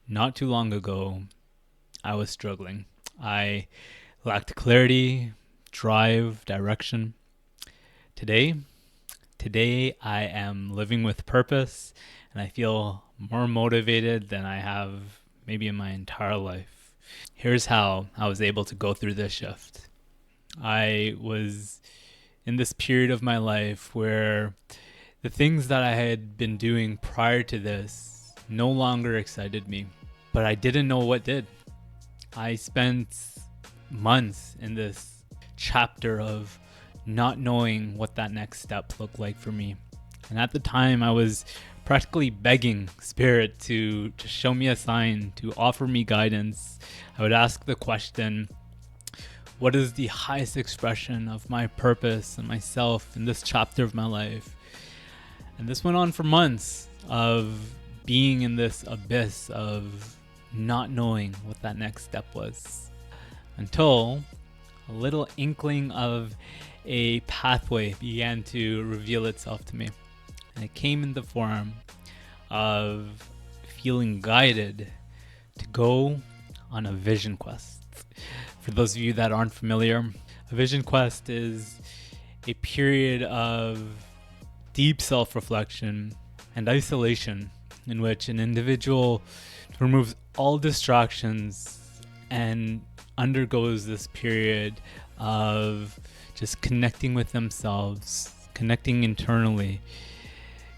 Not too long ago, I was struggling. I lacked clarity, drive, direction. Today, today I am living with purpose and I feel more motivated than I have maybe in my entire life. Here's how I was able to go through this shift. I was in this period of my life where the things that I had been doing prior to this no longer excited me, but I didn't know what did. I spent months in this chapter of not knowing what that next step looked like for me. And at the time, I was practically begging Spirit to show me a sign, to offer me guidance. I would ask the question, what is the highest expression of my purpose and myself in this chapter of my life? And this went on for months of being in this abyss of not knowing what that next step was, until a little inkling of a pathway began to reveal itself to me. And it came in the form of feeling guided to go on a vision quest. For those of you that aren't familiar, a vision quest is a period of deep self-reflection and isolation in which an individual removes all distractions and undergoes this period of just connecting with themselves, connecting internally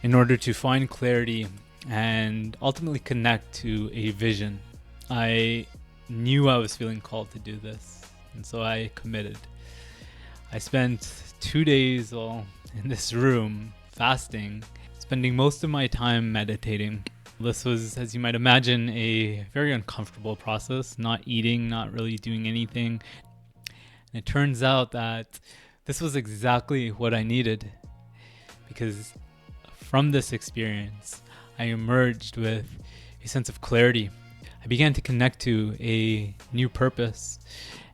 in order to find clarity and ultimately connect to a vision. I knew I was feeling called to do this, and so I committed. I spent 2 days in this room fasting, spending most of my time meditating. This was, as you might imagine, a very uncomfortable process, not eating, not really doing anything. And it turns out that this was exactly what I needed, because from this experience, I emerged with a sense of clarity. I began to connect to a new purpose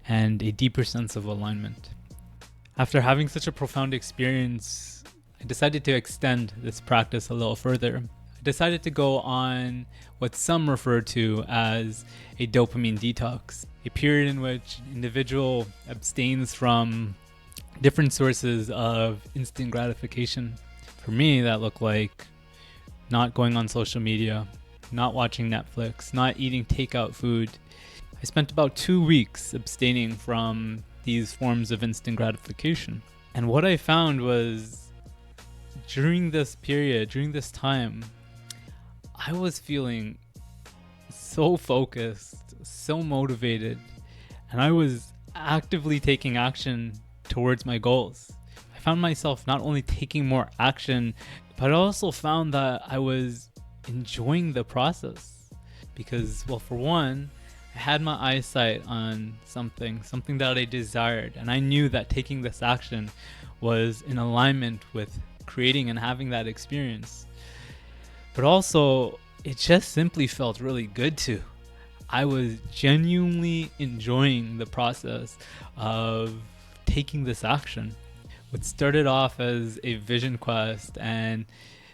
and a deeper sense of alignment. After having such a profound experience, I decided to extend this practice a little further. I decided to go on what some refer to as a dopamine detox, a period in which an individual abstains from different sources of instant gratification. For me, that looked like not going on social media, not watching Netflix, not eating takeout food. I spent about 2 weeks abstaining from these forms of instant gratification. And what I found was during this period, during this time, I was feeling so focused, so motivated, and I was actively taking action towards my goals. I found myself not only taking more action, but I also found that I was enjoying the process because, well, for one, I had my eyesight on something that I desired, and I knew that taking this action was in alignment with creating and having that experience. But also, it just simply felt really good too. I was genuinely enjoying the process of taking this action. What started off as a vision quest and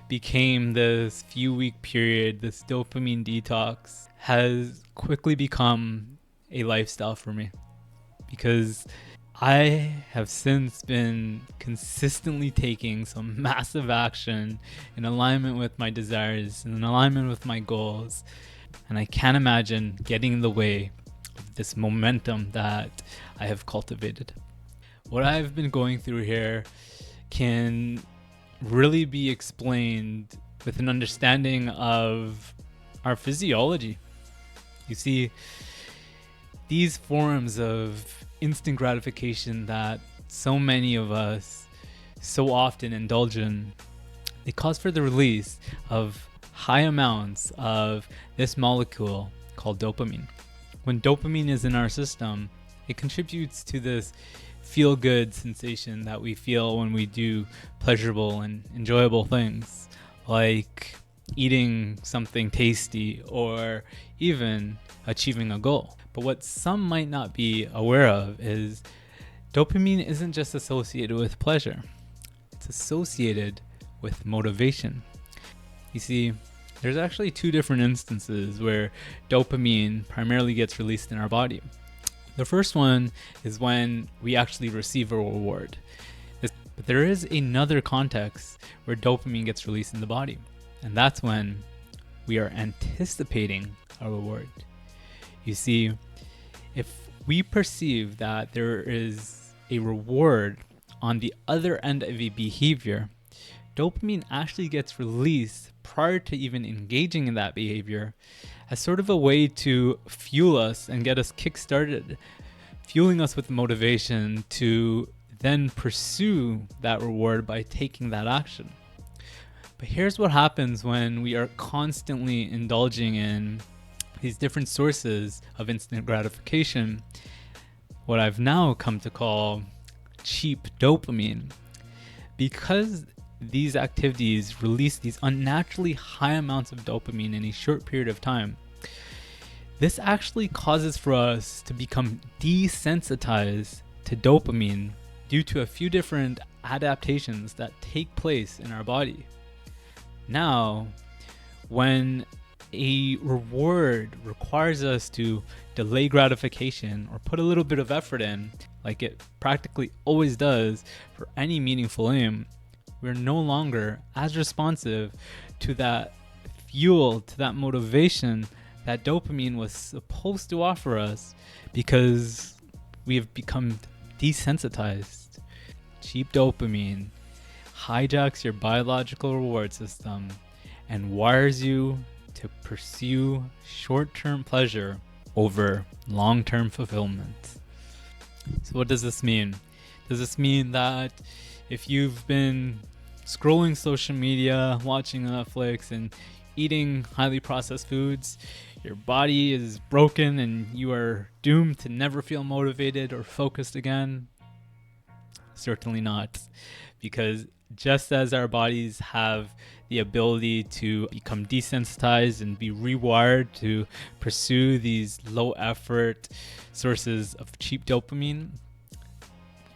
became this few week period, this dopamine detox, has quickly become a lifestyle for me, because I have since been consistently taking some massive action in alignment with my desires, in alignment with my goals, and I can't imagine getting in the way of this momentum that I have cultivated. What I've been going through here can really be explained with an understanding of our physiology. You see, these forms of instant gratification that so many of us so often indulge in, they cause for the release of high amounts of this molecule called dopamine. When dopamine is in our system, it contributes to this feel-good sensation that we feel when we do pleasurable and enjoyable things, like eating something tasty or even achieving a goal. But what some might not be aware of is dopamine isn't just associated with pleasure. It's associated with motivation. You see, There's actually two different instances where dopamine primarily gets released in our body. The first one is when we actually receive a reward. But there is another context where dopamine gets released in the body, and that's when we are anticipating a reward. You see, if we perceive that there is a reward on the other end of a behavior, dopamine actually gets released prior to even engaging in that behavior as sort of a way to fuel us and get us kick-started, fueling us with motivation to then pursue that reward by taking that action. But here's what happens when we are constantly indulging in these different sources of instant gratification, what I've now come to call cheap dopamine. Because these activities release these unnaturally high amounts of dopamine in a short period of time, this actually causes for us to become desensitized to dopamine due to a few different adaptations that take place in our body. Now, when a reward requires us to delay gratification or put a little bit of effort in, like it practically always does for any meaningful aim, we're no longer as responsive to that fuel, to that motivation that dopamine was supposed to offer us, because we have become desensitized. Cheap dopamine hijacks your biological reward system and wires you to pursue short-term pleasure over long-term fulfillment. So what does this mean? Does this mean that if you've been scrolling social media, watching Netflix, and eating highly processed foods, your body is broken and you are doomed to never feel motivated or focused again? Certainly not. Because just as our bodies have the ability to become desensitized and be rewired to pursue these low effort sources of cheap dopamine,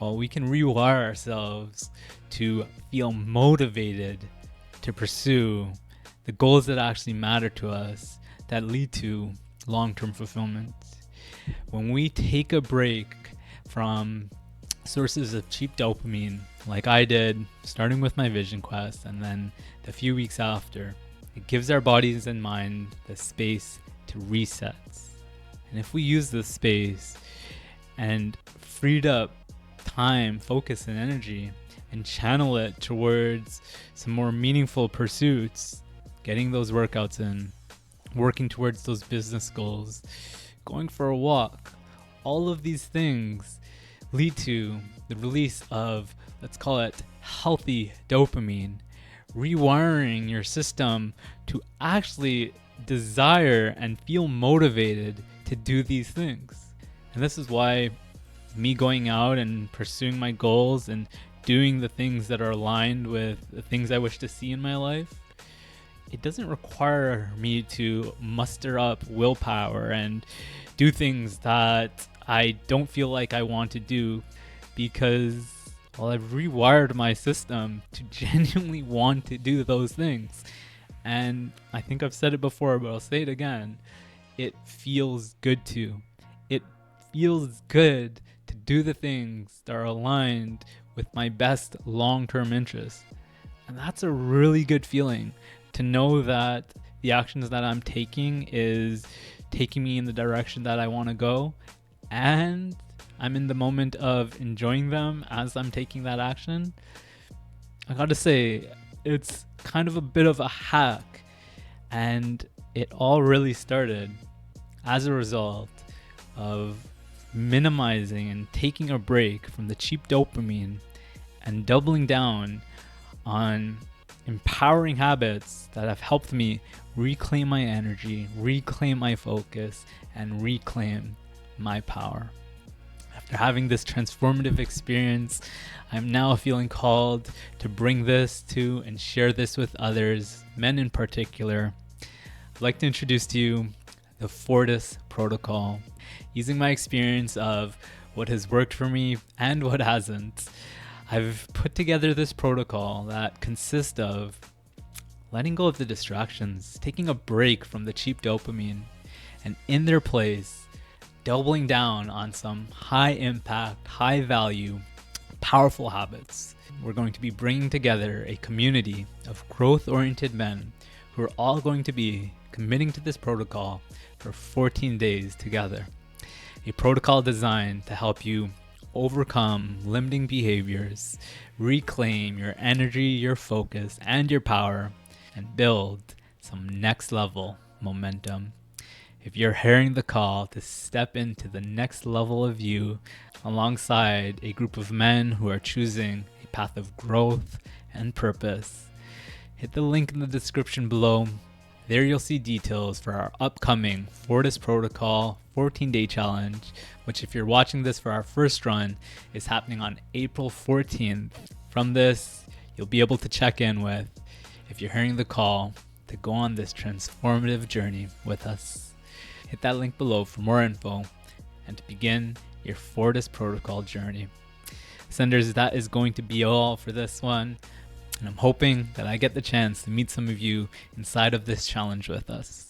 well, we can rewire ourselves to feel motivated to pursue the goals that actually matter to us, that lead to long-term fulfillment. When we take a break from sources of cheap dopamine, like I did, starting with my vision quest and then the few weeks after, it gives our bodies and mind the space to reset. And if we use this space and freed up time, focus, and energy and channel it towards some more meaningful pursuits, getting those workouts in, working towards those business goals, going for a walk, all of these things lead to the release of, let's call it, healthy dopamine, rewiring your system to actually desire and feel motivated to do these things. And this is why me going out and pursuing my goals and doing the things that are aligned with the things I wish to see in my life, it doesn't require me to muster up willpower and do things that I don't feel like I want to do, because, well, I've rewired my system to genuinely want to do those things. And I think I've said it before, but I'll say it again. It feels good to. It feels good to do the things that are aligned with my best long-term interests. And that's a really good feeling, to know that the actions that I'm taking is taking me in the direction that I want to go, and I'm in the moment of enjoying them as I'm taking that action. I gotta say, it's kind of a bit of a hack, and it all really started as a result of minimizing and taking a break from the cheap dopamine and doubling down on empowering habits that have helped me reclaim my energy, reclaim my focus, and reclaim my power. After having this transformative experience, I'm now feeling called to bring this to and share this with others, men in particular. I'd like to introduce to you the Fortis Protocol. Using my experience of what has worked for me and what hasn't, I've put together this protocol that consists of letting go of the distractions, taking a break from the cheap dopamine, and in their place, doubling down on some high impact, high value, powerful habits. We're going to be bringing together a community of growth oriented men who are all going to be committing to this protocol for 14 days together. A protocol designed to help you overcome limiting behaviors, reclaim your energy, your focus, and your power, and build some next level momentum. If you're hearing the call to step into the next level of you alongside a group of men who are choosing a path of growth and purpose, hit the link in the description below. There you'll see details for our upcoming Fortis Protocol 14-day challenge, which if you're watching this for our first run, is happening on April 14th. From this, you'll be able to check in with if you're hearing the call to go on this transformative journey with us. Hit that link below for more info and to begin your Fortis Protocol journey. Senders, that is going to be all for this one. And I'm hoping that I get the chance to meet some of you inside of this challenge with us.